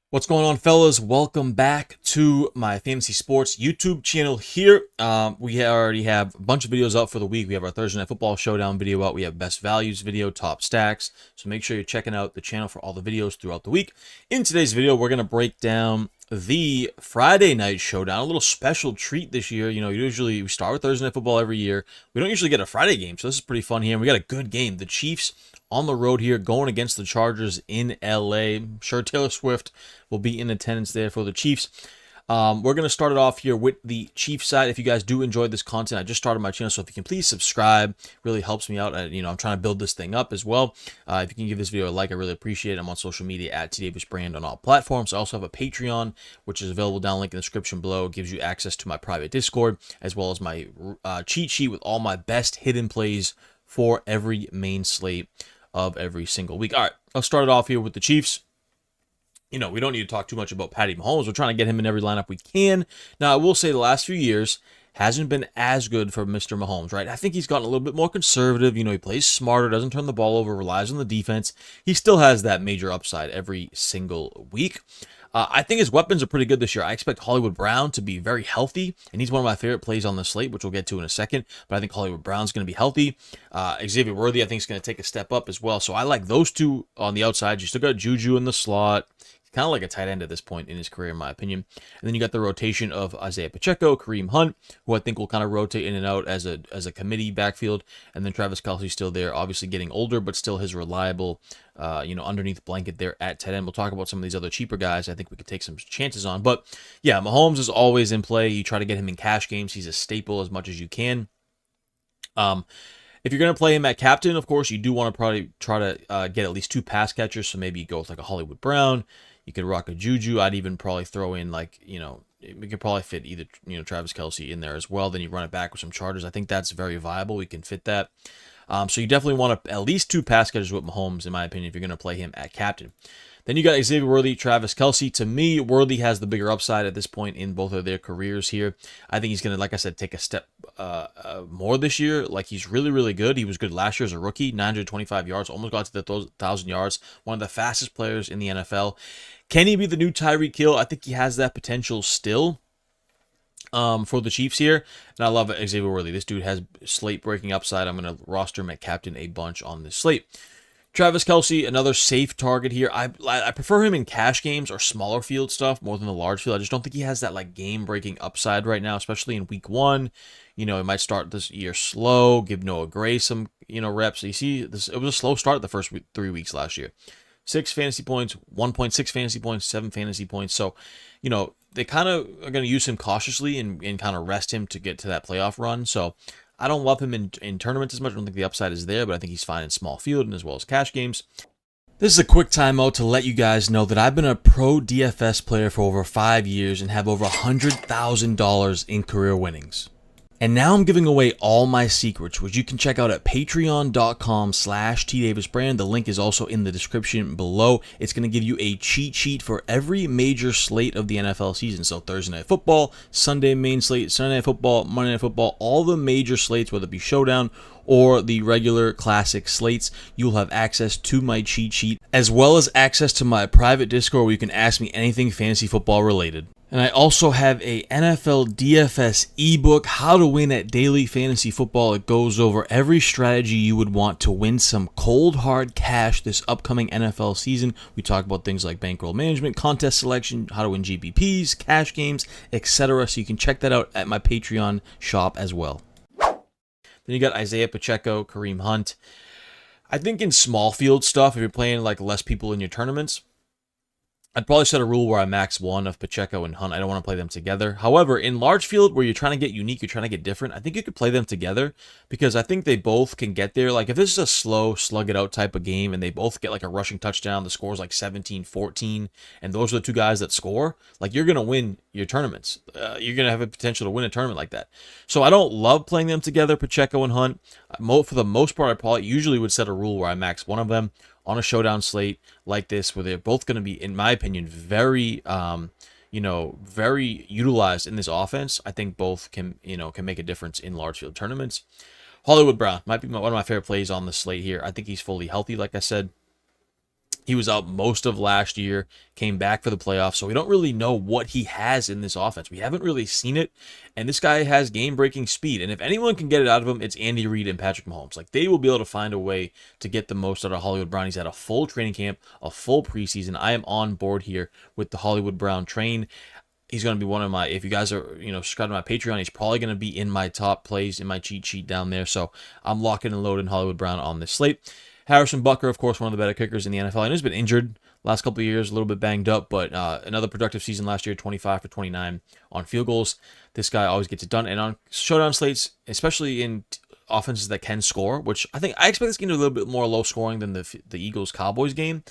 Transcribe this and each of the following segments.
What's going on, fellas? Welcome back to my fantasy sports YouTube channel here. We already have a bunch of videos out for the week. We have our Thursday Night Football Showdown video out. We have Best Values video, Top Stacks. So make sure you're checking out the channel for all the videos throughout the week. In today's video, we're going to break down the Friday Night Showdown, a little special treat this year. You know, usually we start with Thursday Night Football every year. We don't usually get a Friday game, so this is pretty fun here. And we got a good game. The Chiefs on the road here going against the Chargers in LA. I'm sure Taylor Swift will be in attendance there for the Chiefs. We're going to start it off here with the Chiefs side. If you guys do enjoy this content, I just started my channel, so if you can please subscribe, really helps me out. I'm trying to build this thing up as well. If you can give this video a like, I really appreciate it. I'm on social media at TDavisBrand on all platforms. I also have a Patreon, which is available down link in the description below. It gives you access to my private Discord, as well as my cheat sheet with all my best hidden plays for every main slate of every single week. All right, I'll start it off here with the Chiefs. You know, we don't need to talk too much about Patty Mahomes. We're trying to get him in every lineup we can. Now, I will say the last few years hasn't been as good for Mr. Mahomes, right? I think he's gotten a little bit more conservative. You know, he plays smarter, doesn't turn the ball over, relies on the defense. He still has that major upside every single week. I think his weapons are pretty good this year. I expect Hollywood Brown to be very healthy, and he's one of my favorite plays on the slate, which we'll get to in a second. But I think Hollywood Brown's going to be healthy. Xavier Worthy, I think, is going to take a step up as well. So I like those two on the outside. You still got Juju in the slot. Kind of like a tight end at this point in his career, in my opinion. And then you got the rotation of Isaiah Pacheco, Kareem Hunt, who I think will kind of rotate in and out as a committee backfield. And then Travis Kelce's still there, obviously getting older, but still his reliable, underneath blanket there at tight end. We'll talk about some of these other cheaper guys I think we could take some chances on. But yeah, Mahomes is always in play. You try to get him in cash games. He's a staple as much as you can. If you're going to play him at captain, of course, you do want to probably try to get at least two pass catchers. So maybe you go with like a Hollywood Brown. You could rock a Juju. I'd even probably throw in we could probably fit either, Travis Kelce in there as well. Then you run it back with some Chargers. I think that's very viable. We can fit that. So you definitely want at least two pass catchers with Mahomes, in my opinion, if you're going to play him at captain. Then you got Xavier Worthy, Travis Kelce. To me, Worthy has the bigger upside at this point in both of their careers here. I think he's going to, like I said, take a step more this year. Like, he's really, really good. He was good last year as a rookie, 925 yards, almost got to the 1,000 yards. One of the fastest players in the NFL. Can he be the new Tyreek Hill? I think he has that potential still for the Chiefs here. And I love Xavier Worthy. This dude has slate-breaking upside. I'm going to roster him at captain a bunch on this slate. Travis Kelce, another safe target here. I prefer him in cash games or smaller field stuff more than the large field. I just don't think he has that like game-breaking upside right now, especially in week one. You know, he might start this year slow, give Noah Gray some, reps. You see, it was a slow start the first 3 weeks last year. 6 fantasy points, 1.6 fantasy points, 7 fantasy points. So, they kind of are going to use him cautiously and kind of rest him to get to that playoff run. So I don't love him in tournaments as much. I don't think the upside is there, but I think he's fine in small field and as well as cash games. This is a quick timeout to let you guys know that I've been a pro DFS player for over 5 years and have over $100,000 in career winnings. And now I'm giving away all my secrets, which you can check out at patreon.com/tdavisbrand. The link is also in the description below. It's going to give you a cheat sheet for every major slate of the NFL season. So Thursday Night Football, Sunday main slate, Sunday Night Football, Monday Night Football, all the major slates, whether it be Showdown or the regular classic slates, you'll have access to my cheat sheet, as well as access to my private Discord where you can ask me anything fantasy football related. And I also have a NFL DFS ebook, How to Win at Daily Fantasy Football. It goes over every strategy you would want to win some cold hard cash this upcoming NFL season. We talk about things like bankroll management, contest selection, how to win GPPs, cash games, etc. So you can check that out at my Patreon shop as well. Then you got Isaiah Pacheco, Kareem Hunt. I think in small field stuff, if you're playing like less people in your tournaments, I'd probably set a rule where I max one of Pacheco and Hunt. I don't want to play them together. However, in large field where you're trying to get unique, you're trying to get different, I think you could play them together because I think they both can get there. Like if this is a slow, slug it out type of game and they both get like a rushing touchdown, the score's like 17-14, and those are the two guys that score, like you're going to win your tournaments. You're going to have a potential to win a tournament like that. So I don't love playing them together, Pacheco and Hunt. For the most part, I probably usually would set a rule where I max one of them on a showdown slate like this, where they're both going to be, in my opinion, very, very utilized in this offense. I think both can make a difference in large field tournaments. Hollywood Brown might be one of my favorite plays on the slate here. I think he's fully healthy, like I said. He was out most of last year, came back for the playoffs, so we don't really know what he has in this offense. We haven't really seen it, and this guy has game-breaking speed, and if anyone can get it out of him, it's Andy Reid and Patrick Mahomes. Like, they will be able to find a way to get the most out of Hollywood Brown. He's had a full training camp, a full preseason. I am on board here with the Hollywood Brown train. He's going to be one of my, if you guys are, subscribed to my Patreon, he's probably going to be in my top plays in my cheat sheet down there, so I'm locking and loading Hollywood Brown on this slate. Harrison Butker, of course, one of the better kickers in the NFL. I know he's been injured last couple of years, a little bit banged up, but another productive season last year, 25 for 29 on field goals. This guy always gets it done. And on showdown slates, especially in offenses that can score, which I expect this game to be a little bit more low scoring than the Eagles-Cowboys game,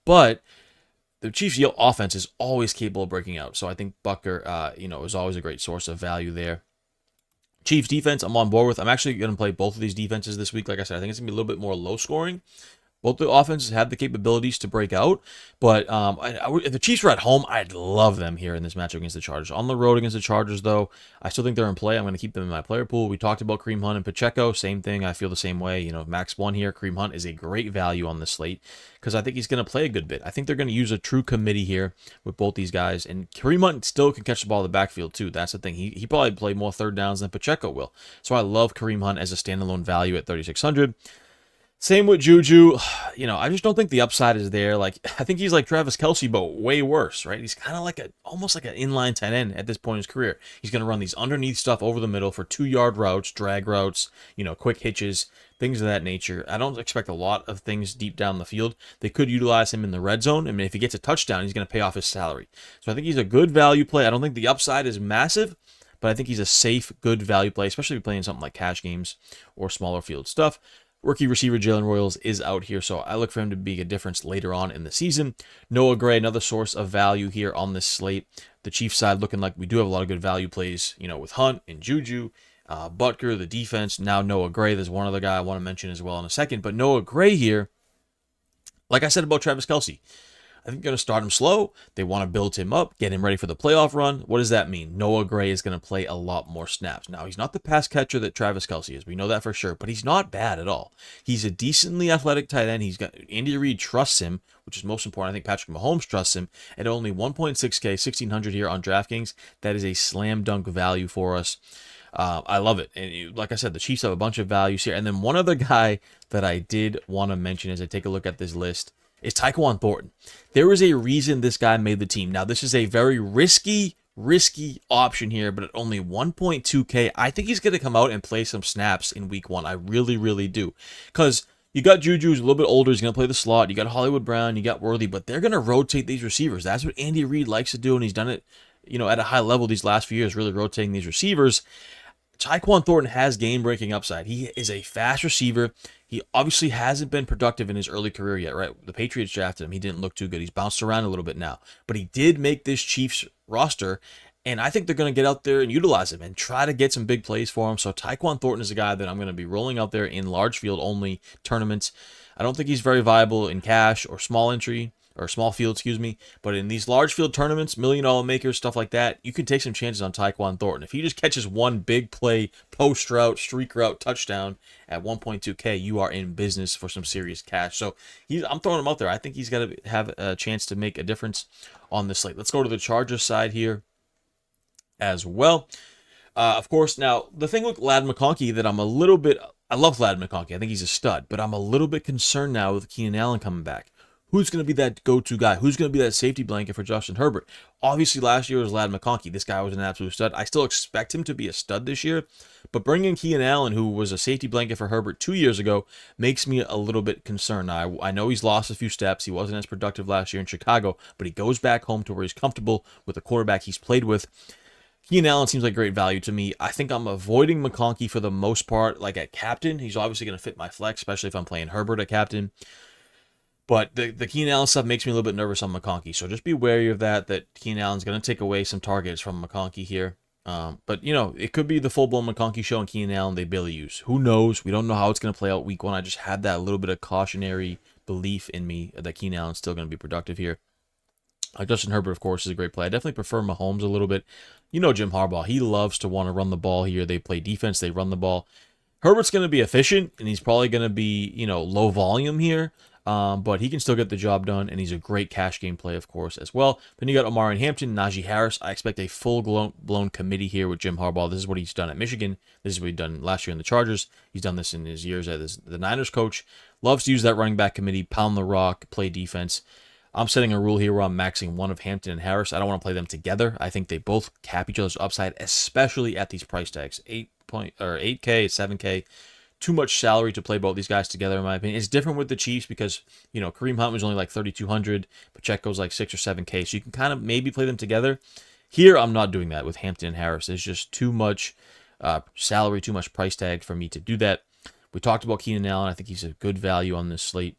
but the Chiefs' offense is always capable of breaking out. So I think Butker, is always a great source of value there. Chiefs defense, I'm on board with. I'm actually going to play both of these defenses this week. Like I said, I think it's going to be a little bit more low scoring. Both the offenses have the capabilities to break out, but if the Chiefs were at home, I'd love them here in this matchup against the Chargers. On the road against the Chargers, though, I still think they're in play. I'm going to keep them in my player pool. We talked about Kareem Hunt and Pacheco. Same thing. I feel the same way. Max 1 here. Kareem Hunt is a great value on the slate because I think he's going to play a good bit. I think they're going to use a true committee here with both these guys, and Kareem Hunt still can catch the ball in the backfield, too. That's the thing. He probably play more third downs than Pacheco will. So I love Kareem Hunt as a standalone value at 3,600. Same with Juju. I just don't think the upside is there. Like, I think he's like Travis Kelce, but way worse, right? He's kind of like almost like an inline tight end at this point in his career. He's going to run these underneath stuff over the middle for 2-yard routes, drag routes, quick hitches, things of that nature. I don't expect a lot of things deep down the field. They could utilize him in the red zone. I mean, if he gets a touchdown, he's going to pay off his salary. So I think he's a good value play. I don't think the upside is massive, but I think he's a safe, good value play, especially if you're playing something like cash games or smaller field stuff. Rookie receiver Jalen Royals is out here, so I look for him to be a difference later on in the season. Noah Gray, another source of value here on this slate. The Chiefs side looking like we do have a lot of good value plays, with Hunt and Juju, Butker, the defense. Now Noah Gray, there's one other guy I want to mention as well in a second. But Noah Gray here, like I said about Travis Kelce, I think they're going to start him slow. They want to build him up, get him ready for the playoff run. What does that mean? Noah Gray is going to play a lot more snaps. Now, he's not the pass catcher that Travis Kelce is. We know that for sure, but he's not bad at all. He's a decently athletic tight end. Andy Reid trusts him, which is most important. I think Patrick Mahomes trusts him. At only 1.6K, 1,600 here on DraftKings, that is a slam dunk value for us. I love it. And like I said, the Chiefs have a bunch of values here. And then one other guy that I did want to mention as I take a look at this list is Tyquan Thornton. There is a reason this guy made the team. Now, this is a very risky option here, but at only 1.2K, I think he's going to come out and play some snaps in week 1. I really, really do. Because you got Juju, who's a little bit older. He's going to play the slot. You got Hollywood Brown. You got Worthy. But they're going to rotate these receivers. That's what Andy Reid likes to do, and he's done it at a high level these last few years, really rotating these receivers. Tyquan Thornton has game-breaking upside. He is a fast receiver. He obviously hasn't been productive in his early career yet, right? The Patriots drafted him. He didn't look too good. He's bounced around a little bit now. But he did make this Chiefs roster, and I think they're going to get out there and utilize him and try to get some big plays for him. So Tyquan Thornton is a guy that I'm going to be rolling out there in large field-only tournaments. I don't think he's very viable in cash or small entry, or small field, but in these large field tournaments, $1 million makers, stuff like that, you can take some chances on Tyquan Thornton. If he just catches one big play, post route, streak route, touchdown at 1.2K, you are in business for some serious cash. So I'm throwing him out there. I think he's got to have a chance to make a difference on this slate. Let's go to the Chargers side here as well. Of course, now, the thing with Ladd McConkey that I love Ladd McConkey. I think he's a stud, but I'm a little bit concerned now with Keenan Allen coming back. Who's going to be that go-to guy? Who's going to be that safety blanket for Justin Herbert? Obviously, last year was Ladd McConkey. This guy was an absolute stud. I still expect him to be a stud this year, but bringing Keenan Allen, who was a safety blanket for Herbert 2 years ago, makes me a little bit concerned. I know he's lost a few steps. He wasn't as productive last year in Chicago, but he goes back home to where he's comfortable with the quarterback he's played with. Keenan Allen seems like great value to me. I think I'm avoiding McConkey for the most part, like at captain. He's obviously going to fit my flex, especially if I'm playing Herbert at captain. But the Keenan Allen stuff makes me a little bit nervous on McConkey. So just be wary of that Keenan Allen's going to take away some targets from McConkey here. But, it could be the full-blown McConkey show and Keenan Allen they barely use. Who knows? We don't know how it's going to play out week 1. I just had that little bit of cautionary belief in me that Keenan Allen's still going to be productive here. Justin Herbert, of course, is a great play. I definitely prefer Mahomes a little bit. Jim Harbaugh, he loves to want to run the ball here. They play defense. They run the ball. Herbert's going to be efficient, and he's probably going to be, low volume here. but he can still get the job done, and he's a great cash game play, of course, as well. Then you got Omari Hampton, Najee Harris. I expect a full-blown committee here with Jim Harbaugh. This is what he's done at Michigan. This is what he's done last year in the Chargers. He's done this in his years as the Niners coach. Loves to use that running back committee, pound the rock, play defense. I'm setting a rule here where I'm maxing one of Hampton and Harris. I don't want to play them together. I think they both cap each other's upside, especially at these price tags. 8K, 7K. Too much salary to play both these guys together, in my opinion. It's different with the Chiefs because, Kareem Hunt was only like 3,200. Pacheco's like 6 or 7K. So you can kind of maybe play them together. Here, I'm not doing that with Hampton and Harris. It's just too much salary, too much price tag for me to do that. We talked about Keenan Allen. I think he's a good value on this slate.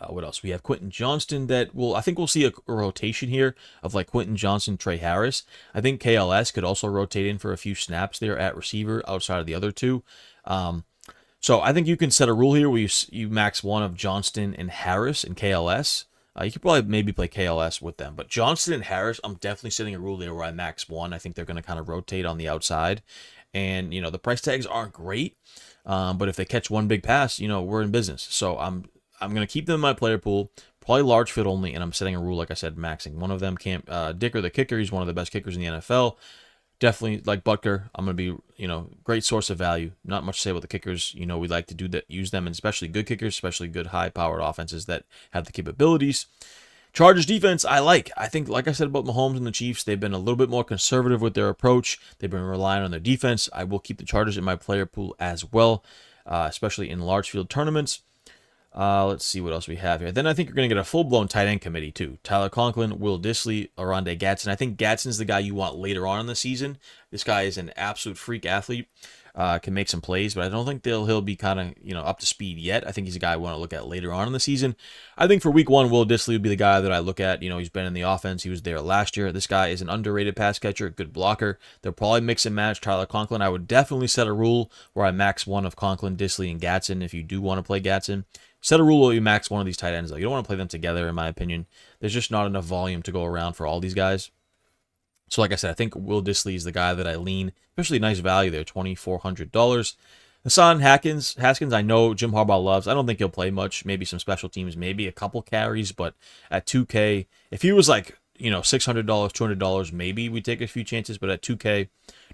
What else? We have Quentin Johnston I think we'll see a rotation here of like Quentin Johnston, Trey Harris. I think KLS could also rotate in for a few snaps there at receiver outside of the other two. So I think you can set a rule here where you max one of Johnston and Harris and KLS. You could probably maybe play KLS with them. But Johnston and Harris, I'm definitely setting a rule there where I max one. I think they're going to kind of rotate on the outside. And, the price tags aren't great. But if they catch one big pass, we're in business. So I'm going to keep them in my player pool, probably large field only, and I'm setting a rule, like I said, maxing. One of them, Dicker, the kicker, he's one of the best kickers in the NFL. Definitely, like Butker, I'm going to be, great source of value. Not much to say about the kickers. We like to do that, use them, and especially good kickers, especially good high-powered offenses that have the capabilities. Chargers defense, I like. I think, like I said about Mahomes and the Chiefs, they've been a little bit more conservative with their approach. They've been relying on their defense. I will keep the Chargers in my player pool as well, especially in large field tournaments. Let's see what else we have here. Then I think you're going to get a full-blown tight end committee, too. Tyler Conklin, Will Dissly, Oronde Gadsden. I think Gadsden's the guy you want later on in the season. This guy is an absolute freak athlete. Can make some plays, but I don't think he'll be kind of, up to speed yet. I think he's a guy I want to look at later on in the season. I think for week one, Will Dissly would be the guy that I look at. He's been in the offense. He was there last year. This guy is an underrated pass catcher, good blocker. They'll probably mix and match Tyler Conklin. I would definitely set a rule where I max one of Conklin, Dissly, and Gadsden if you do want to play Gadsden. Set a rule where you max one of these tight ends, though. You don't want to play them together, in my opinion. There's just not enough volume to go around for all these guys. So like I said, I think Will Dissly is the guy that I lean, especially nice value there, $2,400. Hassan Haskins, I know Jim Harbaugh loves. I don't think he'll play much, maybe some special teams, maybe a couple carries, but at 2K, if he was like, $600, $200, maybe we take a few chances, but at 2K,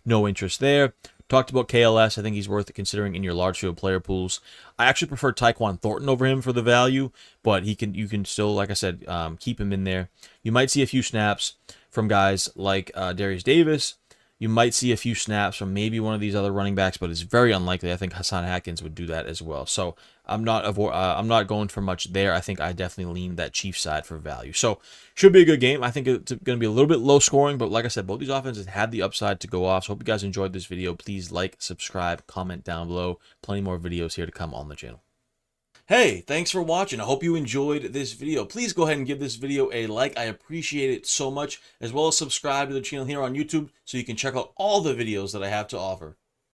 no interest there. Talked about KLS. I think he's worth considering in your large field player pools. I actually prefer Tyquan Thornton over him for the value, but you can still, like I said, keep him in there. You might see a few snaps from guys like Darius Davis. You might see a few snaps from maybe one of these other running backs, but it's very unlikely. I think Hassan Haskins would do that as well. So I'm not going for much there. I think I definitely lean that Chiefs side for value. So should be a good game. I think it's going to be a little bit low scoring, but like I said, both these offenses had the upside to go off. So hope you guys enjoyed this video. Please like, subscribe, comment down below. Plenty more videos here to come on the channel. Hey, thanks for watching. I hope you enjoyed this video. Please go ahead and give this video a like. I appreciate it so much, as well as subscribe to the channel here on YouTube so you can check out all the videos that I have to offer.